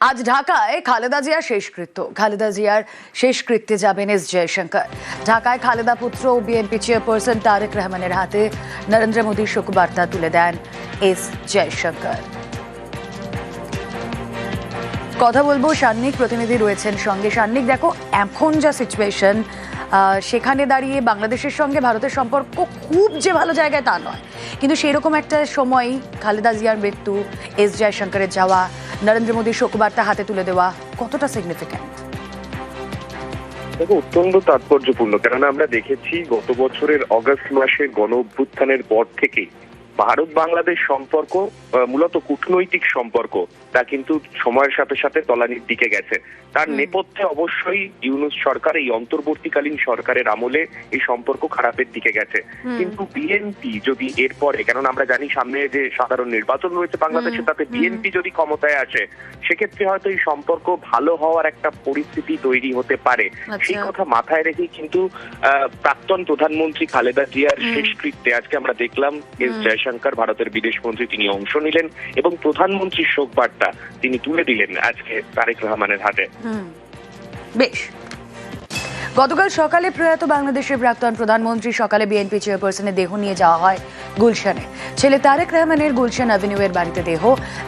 আজ ঢাকায় খালেদা জিয়ার শেষকৃত্য। খালেদা জিয়ার শেষকৃত্যে যাবেন এস জয়শঙ্কর। ঢাকায় খালেদা পুত্র ও বিএনপি চেয়ারপারসন তারেক রহমানের হাতে নরেন্দ্র মোদীর শোকবার্তা তুলে দেন এস জয়শঙ্কর। কথা বলবো, সান্নিক প্রতিনিধি রয়েছেন সঙ্গে। সান্নিক, দেখো এখন যা সিচুয়েশন, সেখানে দাঁড়িয়ে বাংলাদেশের সঙ্গে ভারতের সম্পর্ক খুব যে ভালো জায়গায় তা নয়, কিন্তু সেরকম একটা সময় খালেদা জিয়ার মৃত্যু, এস জয়শঙ্করের যাওয়া, নরেন্দ্র মোদীর শোকবার্তা হাতে তুলে দেওয়া কতটা সিগনিফিক্যান্ট? দেখো, অত্যন্ত তাৎপর্যপূর্ণ। কেননা আমরা দেখেছি গত বছরের অগস্ট মাসে গণ অভ্যুত্থানের পর থেকেই ভারত বাংলাদেশ সম্পর্ক, মূলত কূটনৈতিক সম্পর্ক, তা কিন্তু সময়ের সাথে সাথে তলানির দিকে গেছে। তার নেপথ্যে অবশ্যই ইউনূস সরকার, এই অন্তর্বর্তীকালীন সরকারের আমলে এই সম্পর্ক খারাপের দিকে গেছে। কিন্তু বিএনপি যদি এরপরে, কেননা আমরা জানি সামনে যে সাধারণ নির্বাচন রয়েছে বাংলাদেশে, তাতে বিএনপি যদি ক্ষমতায় আসে, সেক্ষেত্রে হয়তো এই সম্পর্ক ভালো হওয়ার একটা পরিস্থিতি তৈরি হতে পারে। সেই কথা মাথায় রেখেই কিন্তু প্রাক্তন প্রধানমন্ত্রী খালেদা জিয়ার শেষকৃত্যে আজকে আমরা দেখলাম এস জয়শঙ্কর, ভারতের বিদেশ মন্ত্রী, তিনি অংশ নিলেন এবং প্রধানমন্ত্রীর শোকবার্তা তিনি তুলে দিলেন আজকে তারেক রহমানের হাতে। বেশ, গতকাল সকালে প্রয়াত বাংলাদেশের প্রাক্তন প্রধানমন্ত্রী সকালে বিএনপি চেয়ারপারসনের দেহ নিয়ে যাওয়া হয় গুলশানে। ছেলে তারেক রহমানের গুলশান অ্যাভিনিউয়ের বাড়িতে দেহ।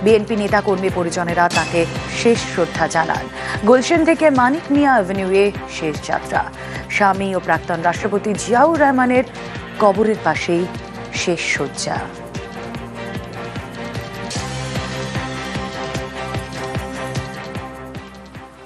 বিএনপি নেতা কর্মী পরিজনেরা তাকে শেষ শ্রদ্ধা জানান। গুলশান থেকে মানিক মিয়া অ্যাভিনিউয়ে শেষ যাত্রা। স্বামী ও প্রাক্তন রাষ্ট্রপতি জিয়াউর রহমানের কবরের পাশেই শেষ শয্যা।